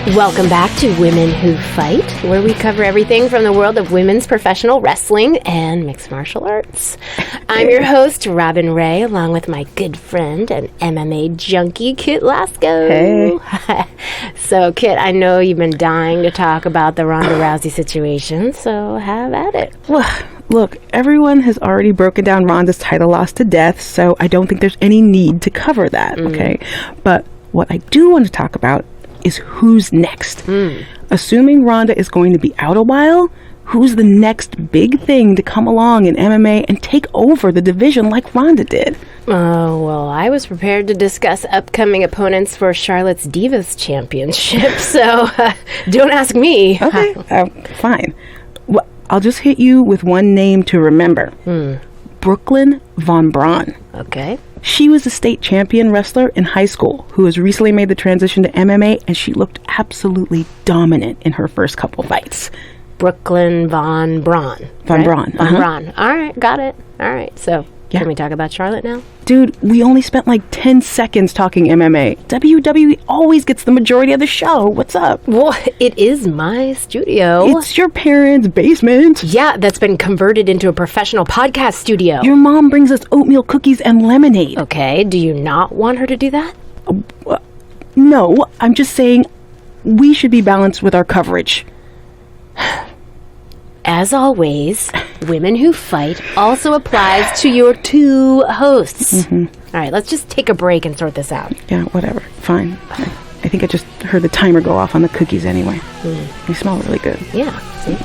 Welcome back to Women Who Fight, where we cover everything from the world of women's professional wrestling and mixed martial arts. I'm your host, Robin Ray, along with my good friend and MMA junkie, Kit Lasco. Hey. So, Kit, I know you've been dying to talk about the Ronda Rousey situation, so have at it. Well, look, everyone has already broken down Ronda's title loss to death, so I don't think there's any need to cover that, okay? But what I do want to talk about is who's next. Assuming Ronda is going to be out a while, who's the next big thing to come along in MMA and take over the division like Ronda did? Oh, well, I was prepared to discuss upcoming opponents for Charlotte's Divas Championship, so don't ask me. Okay, fine. Well, I'll just hit you with one name to remember. Brooklyn Von Braun. Okay. She was a state champion wrestler in high school who has recently made the transition to MMA, and she looked absolutely dominant in her first couple fights. Brooklyn Von Braun. Von Braun. Von Braun. All right, got it. All right, so can we talk about Charlotte now? Dude, we only spent like 10 seconds talking MMA. WWE always gets the majority of the show. What's up? Well, it is my studio. It's your parents' basement. Yeah, that's been converted into a professional podcast studio. Your mom brings us oatmeal cookies and lemonade. Okay, do you not want her to do that? No, I'm just saying we should be balanced with our coverage. As always, Women Who Fight also applies to your two hosts. All right, let's just take a break and sort this out. Yeah, whatever. Fine. I think I just heard the timer go off on the cookies anyway. They smell really good. Yeah. See?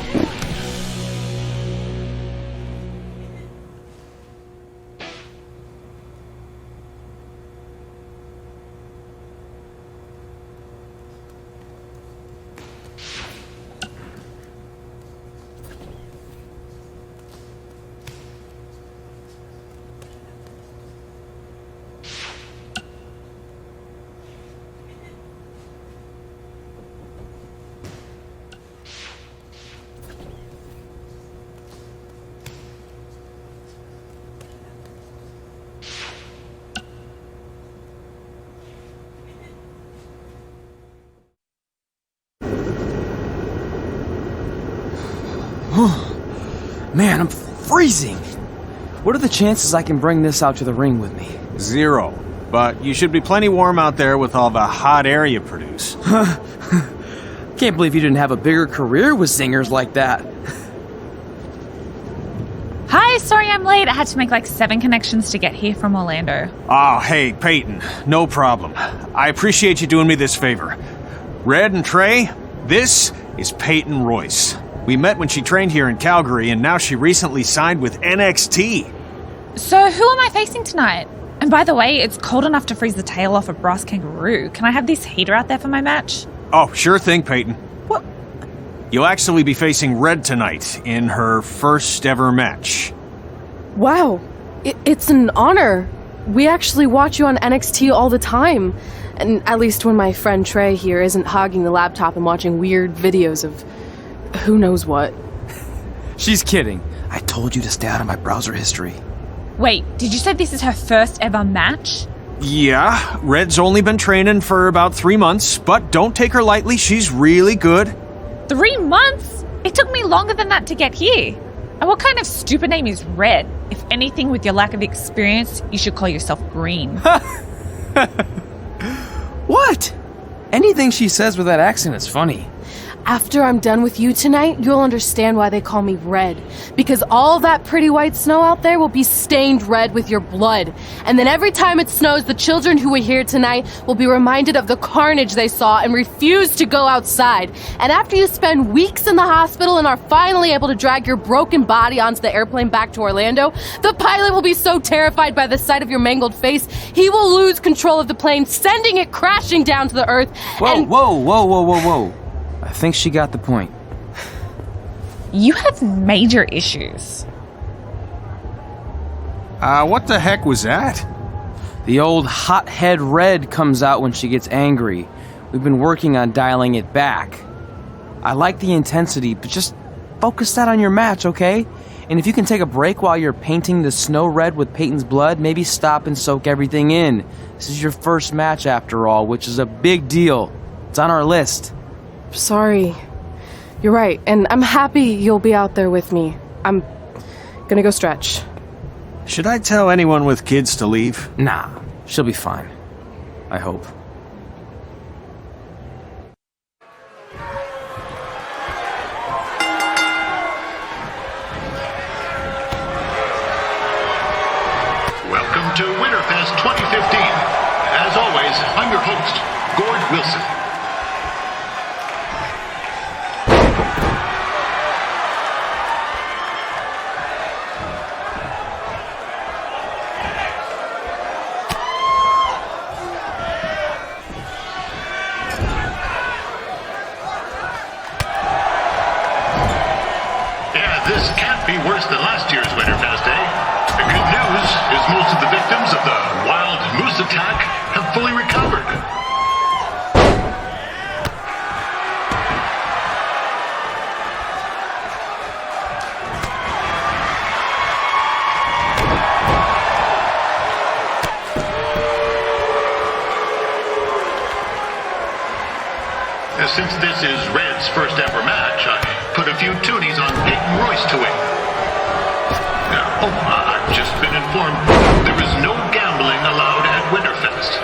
Man, I'm freezing. What are the chances I can bring this out to the ring with me? 0. But you should be plenty warm out there with all the hot air you produce. Can't believe you didn't have a bigger career with singers like that. Hi, sorry I'm late. I had to make like 7 connections to get here from Orlando. Oh, hey, Peyton. No problem. I appreciate you doing me this favor. Red and Trey, this is Peyton Royce. We met when she trained here in Calgary, and now she recently signed with NXT. So who am I facing tonight? And by the way, it's cold enough to freeze the tail off a brass kangaroo. Can I have this heater out there for my match? Oh, sure thing, Peyton. What? You'll actually be facing Red tonight in her first ever match. Wow, it's an honor. We actually watch you on NXT all the time. And at least when my friend Trey here isn't hogging the laptop and watching weird videos of who knows what. She's kidding. I told you to stay out of my browser history. Wait, did you say this is her first ever match? Yeah, Red's only been training for about 3 months, but don't take her lightly, she's really good. 3 months? It took me longer than that to get here. And what kind of stupid name is Red? If anything, with your lack of experience, you should call yourself Green. What? Anything she says with that accent is funny. After I'm done with you tonight, you'll understand why they call me Red. Because all that pretty white snow out there will be stained red with your blood. And then every time it snows, the children who were here tonight will be reminded of the carnage they saw and refuse to go outside. And after you spend weeks in the hospital and are finally able to drag your broken body onto the airplane back to Orlando, the pilot will be so terrified by the sight of your mangled face, he will lose control of the plane, sending it crashing down to the earth. Whoa. I think she got the point. You have major issues. What the heck was that? The old hothead Red comes out when she gets angry. We've been working on dialing it back. I like the intensity, but just focus that on your match, okay? And if you can take a break while you're painting the snow red with Peyton's blood, maybe stop and soak everything in. This is your first match after all, which is a big deal. It's on our list. sorry. You're right, and I'm happy you'll be out there with me. I'm gonna go stretch. Should I tell anyone with kids to leave? Nah, she'll be fine. I hope. Welcome to Winterfest 2015. As always, I'm your host, Gord Wilson. Yeah, this can't be worse than last year's Winterfest, eh? The good news is most of the victims of the wild moose attack have fully recovered. Since this is Red's first ever match, I put a few toonies on Peyton Royce to win. I've just been informed there is no gambling allowed at Winterfest.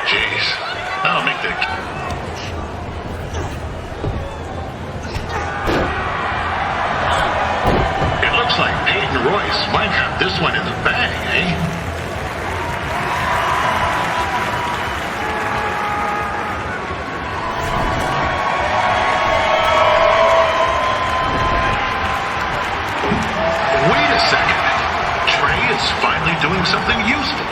Jeez, that'll make the... It looks like Peyton Royce might have this one in the bag, eh? Is finally doing something useful.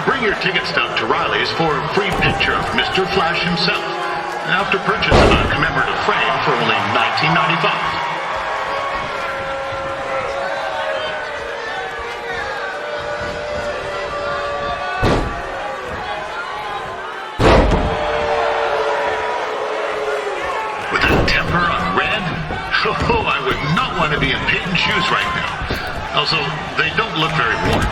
Bring your ticket stub to Riley's for a free picture of Mr. Flash himself, after purchase of a commemorative frame for only $19.95. With that temper on Red, I would not want to be in Peyton's shoes right now. Also, they don't look very warm.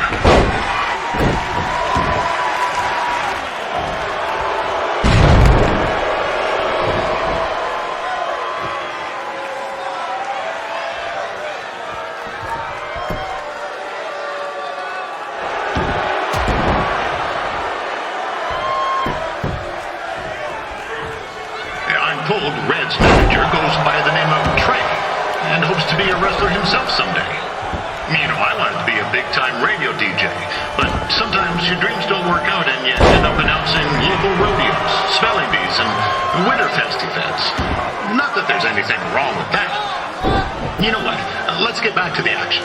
Told Red's manager goes by the name of Trey and hopes to be a wrestler himself someday. You know, I wanted to be a big-time radio DJ, but sometimes your dreams don't work out and you end up announcing local rodeos, spelling bees, and Winterfest events. Not that there's anything wrong with that. You know what? Let's get back to the action.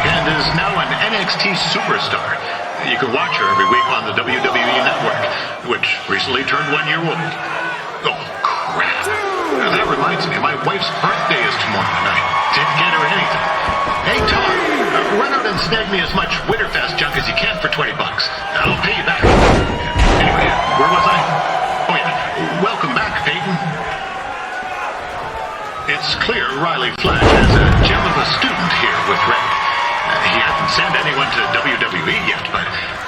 And is now an NXT superstar. You can watch her every week on the WWE Network, which recently turned 1 year old. Oh, crap. That reminds me, my wife's birthday is tomorrow, and I didn't get her anything. Hey, Tom, run out and snag me as much Winterfest junk as you can for $20. I'll pay you back. Anyway, where was I? Oh, yeah. Welcome back, Peyton. It's clear Riley Flash has a gem of a student here with Red. He hasn't sent anyone to WWE yet, but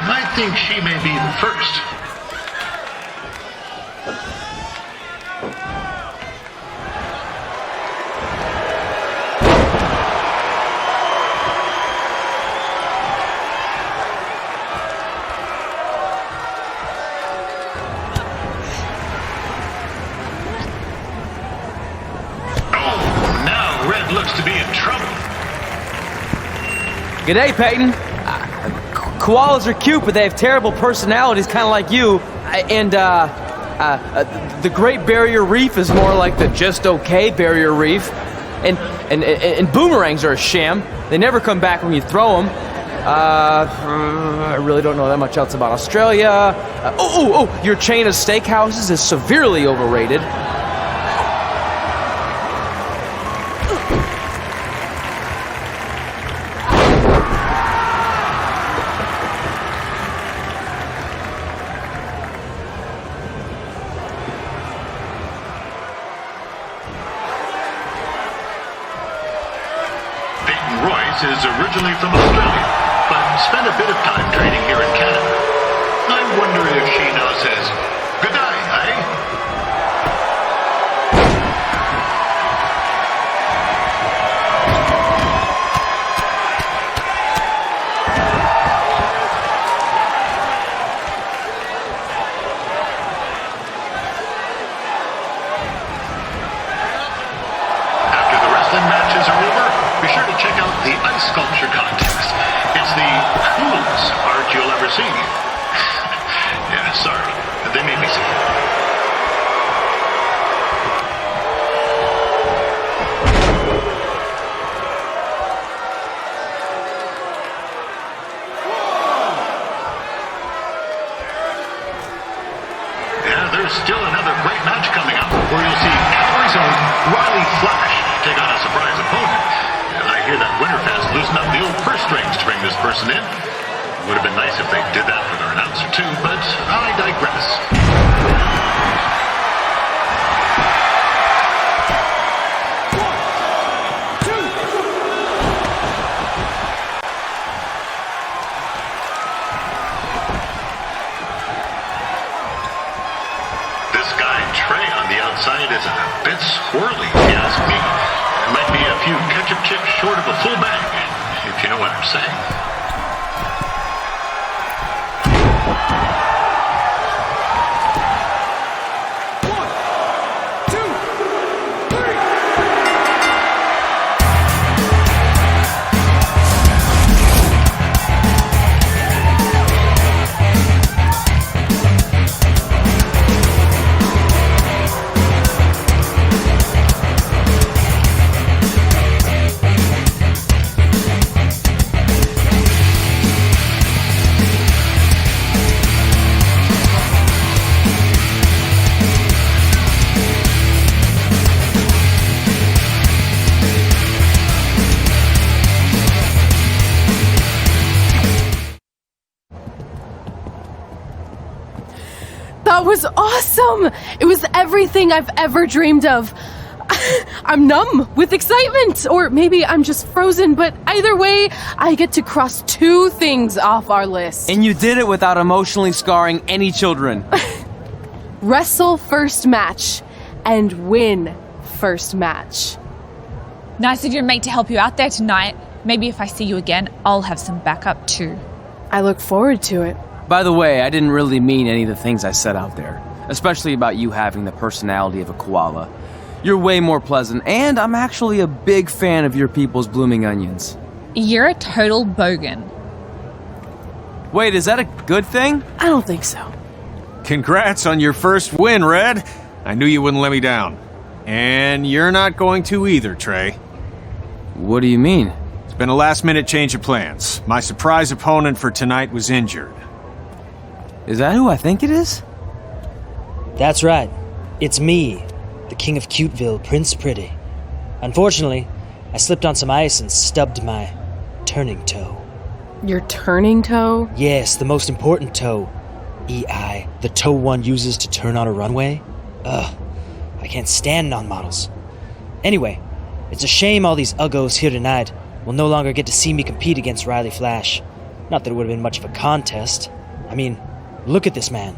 I think she may be the first. Oh, now Red looks to be in trouble. G'day, Peyton. Koalas are cute, but they have terrible personalities, kind of like you. The Great Barrier Reef is more like the just okay Barrier Reef. And boomerangs are a sham. They never come back when you throw them. I really don't know that much else about Australia. Your chain of steakhouses is severely overrated. Is originally from Australia, but spent a bit of time training here in Canada. I wonder if she now says, good day, eh? After the wrestling matches are over, be sure to check out the ice sculpture contest. It's the coolest art you'll ever see. Yeah, sorry. They made me see it. Yeah, there's still another great match coming up where you'll see Calgary's own Riley Flash take on a surprise opponent. I hear that Winterfest loosened up the old purse strings to bring this person in. Would have been nice if they did that for their announcer too, but I digress. This guy Trey on the outside is a bit squirrely, if you ask me. Might be a few ketchup chips short of a full bag, if you know what I'm saying. That was awesome! It was everything I've ever dreamed of. I'm numb with excitement, or maybe I'm just frozen, but either way, I get to cross 2 things off our list. And you did it without emotionally scarring any children. Wrestle first match and win first match. Nice of your mate to help you out there tonight. Maybe if I see you again, I'll have some backup too. I look forward to it. By the way, I didn't really mean any of the things I said out there, especially about you having the personality of a koala. You're way more pleasant, and I'm actually a big fan of your people's blooming onions. You're a total bogan. Wait, is that a good thing? I don't think so. Congrats on your first win, Red. I knew you wouldn't let me down. And you're not going to either, Trey. What do you mean? It's been a last-minute change of plans. My surprise opponent for tonight was injured. Is that who I think it is? That's right. It's me, the King of Cuteville, Prince Pretty. Unfortunately, I slipped on some ice and stubbed my turning toe. Your turning toe? Yes, the most important toe. EI, the toe one uses to turn on a runway. Ugh, I can't stand non-models. Anyway, it's a shame all these uggos here tonight will no longer get to see me compete against Riley Flash. Not that it would have been much of a contest. I mean, look at this man.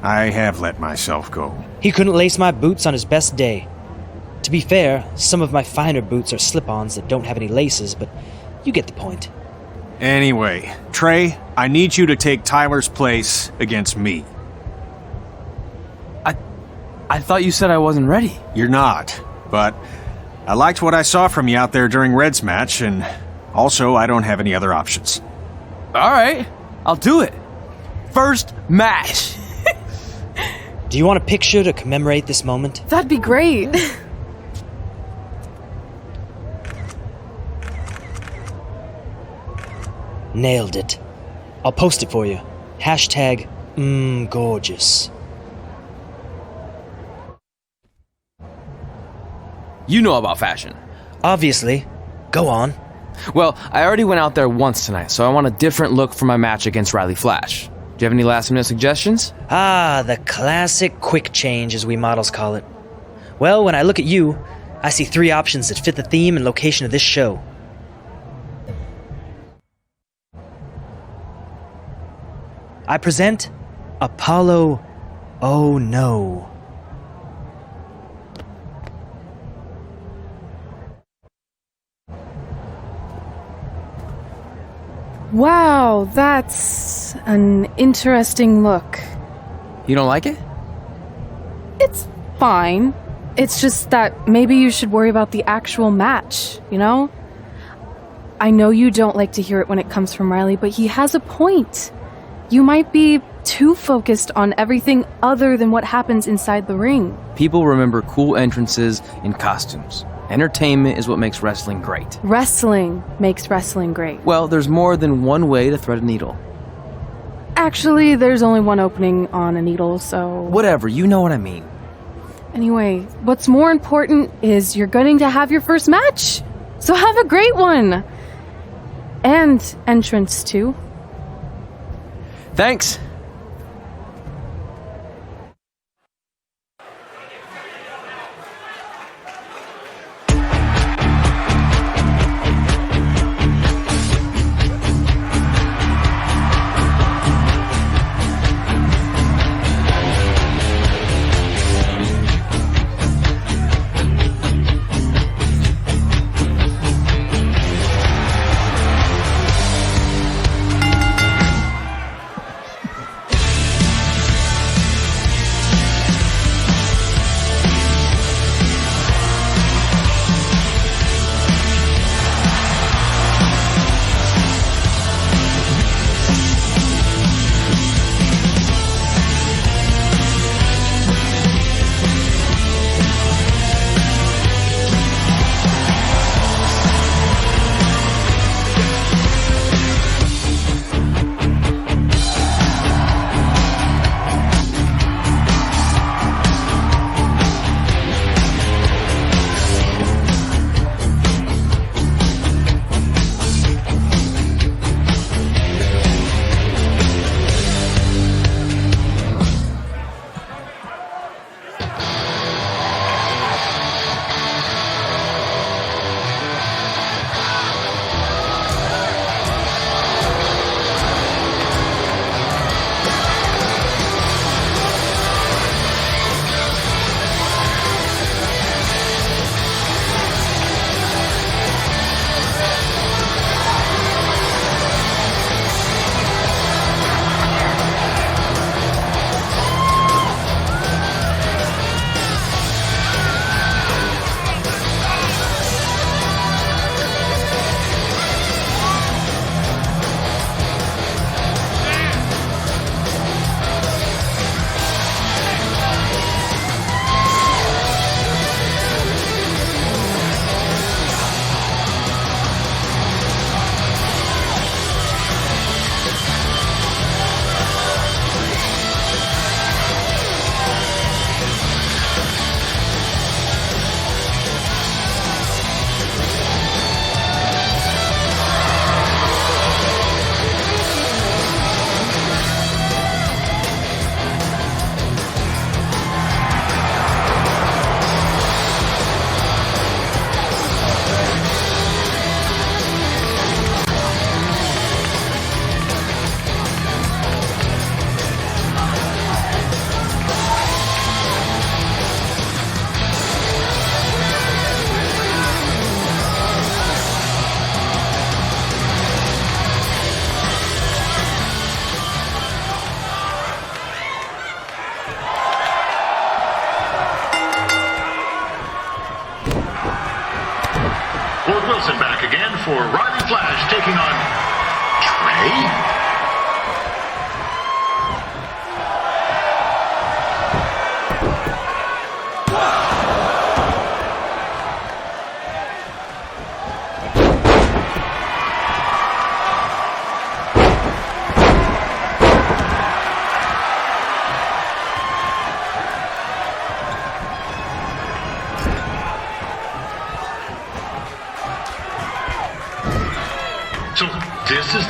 I have let myself go. He couldn't lace my boots on his best day. To be fair, some of my finer boots are slip-ons that don't have any laces, but you get the point. Anyway, Trey, I need you to take Tyler's place against me. I thought you said I wasn't ready. You're not, but I liked what I saw from you out there during Red's match, and also I don't have any other options. All right, I'll do it. First match. Do you want a picture to commemorate this moment? That'd be great. Nailed it. I'll post it for you. Hashtag gorgeous. You know about fashion. Obviously. Go on. Well, I already went out there once tonight, so I want a different look for my match against Riley Flash. Do you have any last-minute suggestions? Ah, the classic quick change, as we models call it. Well, when I look at you, I see 3 options that fit the theme and location of this show. I present Apollo Oh No. Wow, that's an interesting look. You don't like it? It's fine. It's just that maybe you should worry about the actual match, you know? I know you don't like to hear it when it comes from Riley, but he has a point. You might be too focused on everything other than what happens inside the ring. People remember cool entrances and costumes. Entertainment is what makes wrestling great. Wrestling makes wrestling great. Well, there's more than one way to thread a needle. Actually, there's only one opening on a needle, so... Whatever, you know what I mean. Anyway, what's more important is you're going to have your first match. So have a great one. And entrance, too. Thanks.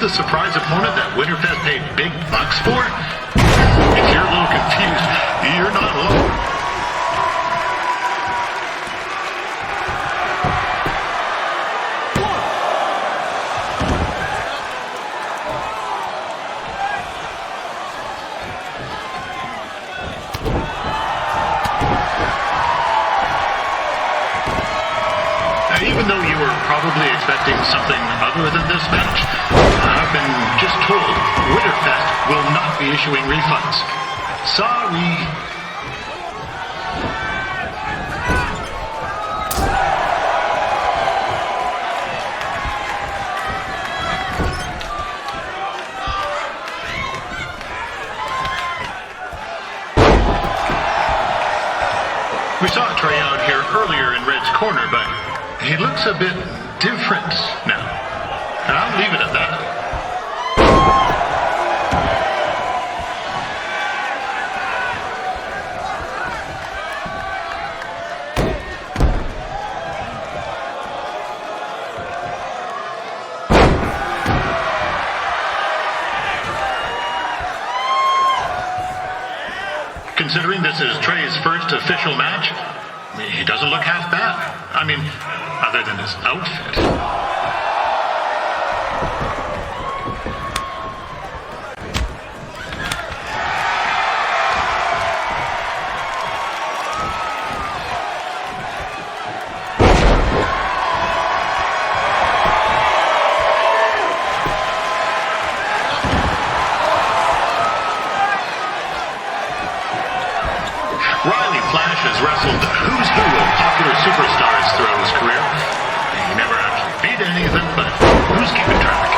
the surprise opponent that Winterfest paid big bucks for? If you're a little confused, you're not alone. Even though you were probably expecting something other than this match, I've been just told Winterfest will not be issuing refunds. Sorry. We saw Trey out here earlier in Red's corner, but he looks a bit different now. I'll leave it at that. Considering this is Trey's first official match, he doesn't look half bad. I mean, other than his outfit. Riley Flash has wrestled who's who of popular superstars throughout his career. He never actually beat any of them, but who's keeping track?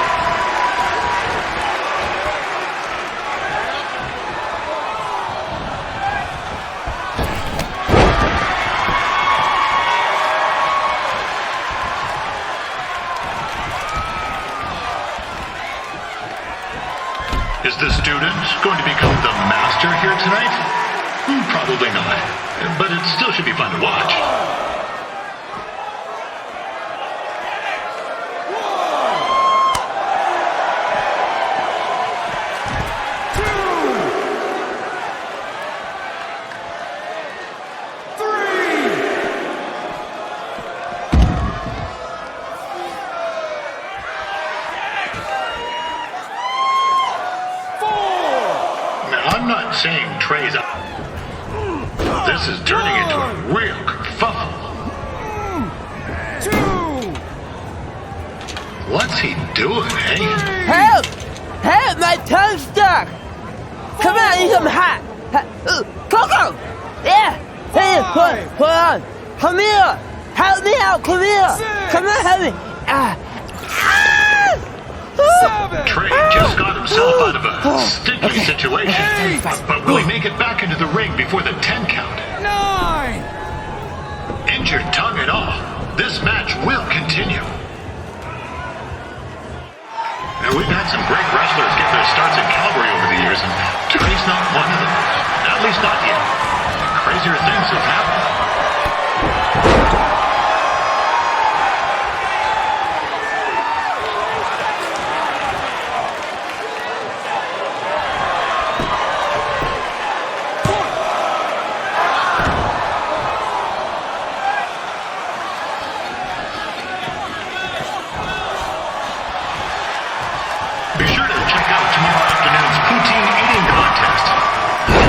Is the student going to become the master here tonight? Probably not, but it still should be fun to watch. Now, I'm not saying Trey's up. This is turning into a real kerfuffle. What's he doing, eh? Help! Help! My tongue's stuck! Come on, I need some hot! Coco! Yeah! Hey, hold on! Come here! Help me out! Come here! Come on, help me! Trey just got himself out of a sticky situation. But will he make it back into the ring before the 10 count? 9! Injured tongue and all, this match will continue. Now, we've had some great wrestlers get their starts in Calgary over the years, and Trey's not one of them. At least not yet. Crazier things have happened. Be sure to check out tomorrow afternoon's poutine eating contest.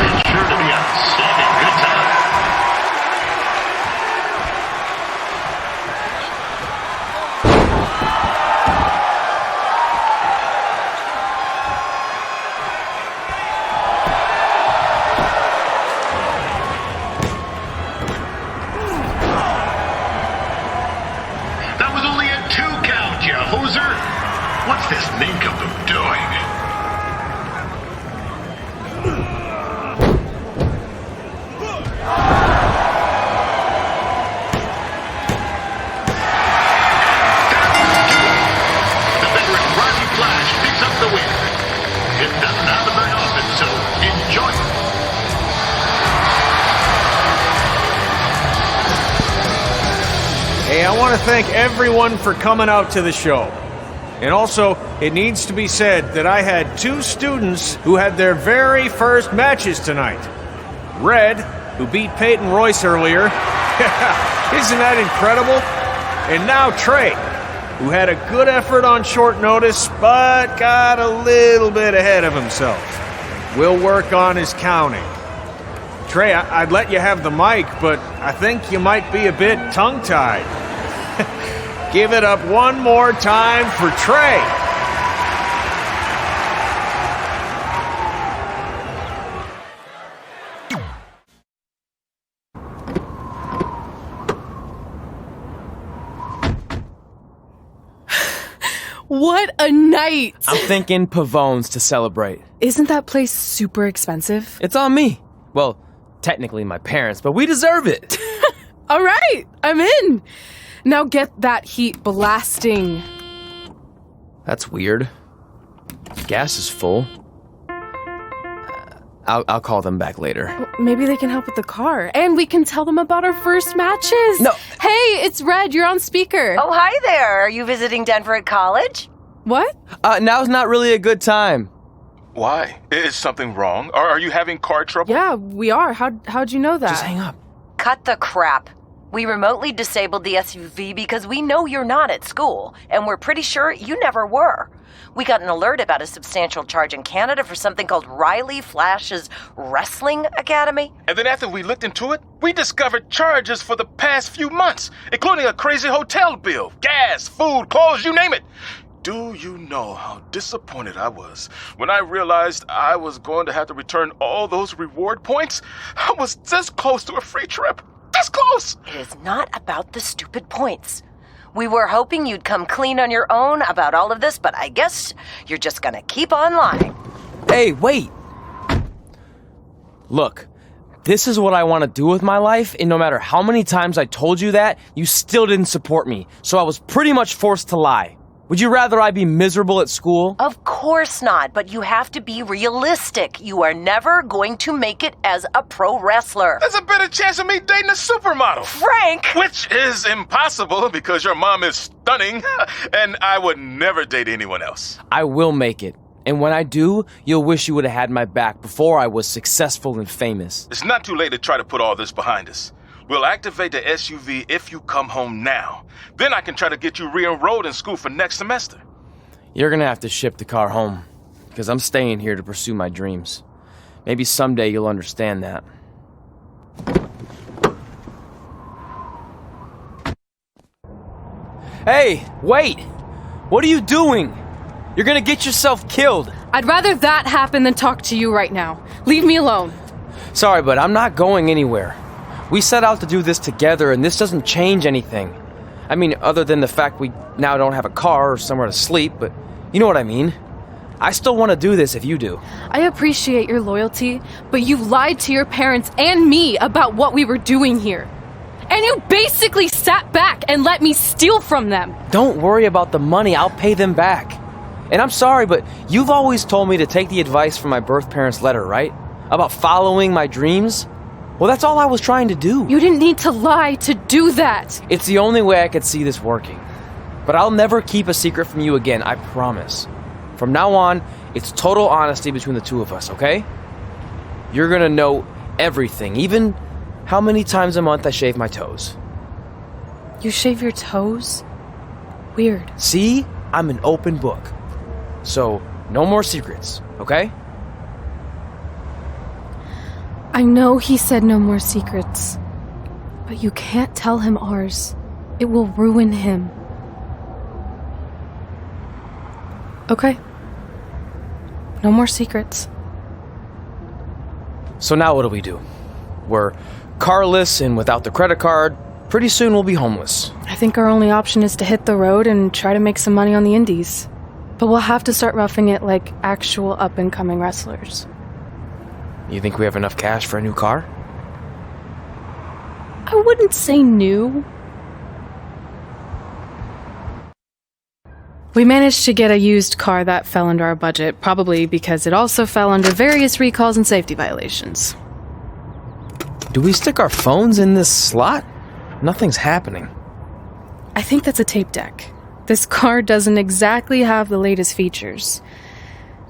It's sure to be a saving good time. That was only a 2 count, you hoser. What's this nincompoop doing? The veteran Riley Flash picks up the win. It doesn't happen very often, so enjoy it. Hey, I want to thank everyone for coming out to the show. And also, it needs to be said that I had 2 students who had their very first matches tonight. Red, who beat Peyton Royce earlier. Isn't that incredible? And now Trey, who had a good effort on short notice, but got a little bit ahead of himself. We'll work on his counting. Trey, I'd let you have the mic, but I think you might be a bit tongue-tied. Give it up one more time for Trey. What a night! I'm thinking Pavone's to celebrate. Isn't that place super expensive? It's on me. Well, technically my parents, but we deserve it. All right, I'm in. Now get that heat blasting. That's weird. Gas is full. I'll call them back later. Maybe they can help with the car. And we can tell them about our first matches. No. Hey, it's Red. You're on speaker. Oh, hi there. Are you visiting Denver at college? What? Now's not really a good time. Why? Is something wrong? Are you having car trouble? Yeah, we are. How'd you know that? Just hang up. Cut the crap. We remotely disabled the SUV because we know you're not at school, and we're pretty sure you never were. We got an alert about a substantial charge in Canada for something called Riley Flash's Wrestling Academy. And then after we looked into it, we discovered charges for the past few months, including a crazy hotel bill, gas, food, clothes, you name it. Do you know how disappointed I was when I realized I was going to have to return all those reward points? I was this close to a free trip. This close! It is not about the stupid points. We were hoping you'd come clean on your own about all of this, but I guess you're just gonna keep on lying. Hey, wait! Look, this is what I want to do with my life, and no matter how many times I told you that, you still didn't support me, so I was pretty much forced to lie. Would you rather I be miserable at school? Of course not, but you have to be realistic. You are never going to make it as a pro wrestler. There's a better chance of me dating a supermodel. Frank! Which is impossible because your mom is stunning, and I would never date anyone else. I will make it. And when I do, you'll wish you would have had my back before I was successful and famous. It's not too late to try to put all this behind us. We'll activate the SUV if you come home now. Then I can try to get you re-enrolled in school for next semester. You're gonna have to ship the car home, because I'm staying here to pursue my dreams. Maybe someday you'll understand that. Hey, wait! What are you doing? You're gonna get yourself killed. I'd rather that happen than talk to you right now. Leave me alone. Sorry, but I'm not going anywhere. We set out to do this together, and this doesn't change anything. I mean, other than the fact we now don't have a car or somewhere to sleep, but you know what I mean. I still want to do this if you do. I appreciate your loyalty, but you lied to your parents and me about what we were doing here. And you basically sat back and let me steal from them. Don't worry about the money, I'll pay them back. And I'm sorry, but you've always told me to take the advice from my birth parents' letter, right? About following my dreams? Well, that's all I was trying to do. You didn't need to lie to do that. It's the only way I could see this working. But I'll never keep a secret from you again, I promise. From now on, it's total honesty between the two of us, okay? You're gonna know everything, even how many times a month I shave my toes. You shave your toes? Weird. See? I'm an open book. So, no more secrets, okay? I know he said no more secrets, but you can't tell him ours. It will ruin him. Okay. No more secrets. So now what do? We're carless and without the credit card. Pretty soon we'll be homeless. I think our only option is to hit the road and try to make some money on the indies. But we'll have to start roughing it like actual up-and-coming wrestlers. You think we have enough cash for a new car? I wouldn't say new. We managed to get a used car that fell under our budget, probably because it also fell under various recalls and safety violations. Do we stick our phones in this slot? Nothing's happening. I think that's a tape deck. This car doesn't exactly have the latest features.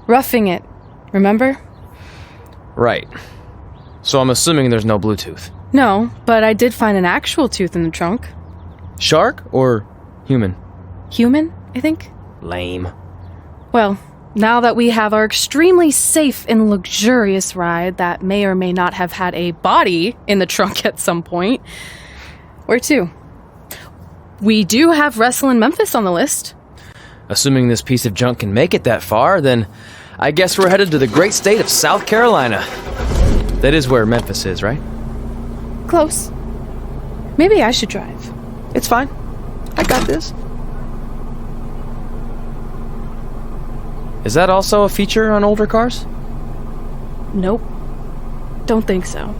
Roughing it, remember? Right. So I'm assuming there's no Bluetooth. No, but I did find an actual tooth in the trunk. Shark or human? Human, I think. Lame. Well, now that we have our extremely safe and luxurious ride that may or may not have had a body in the trunk at some point, where to? We do have Wrestle in Memphis on the list. Assuming this piece of junk can make it that far, then I guess we're headed to the great state of South Carolina. That is where Memphis is, right? Close. Maybe I should drive. It's fine. I got this. Is that also a feature on older cars? Nope. Don't think so.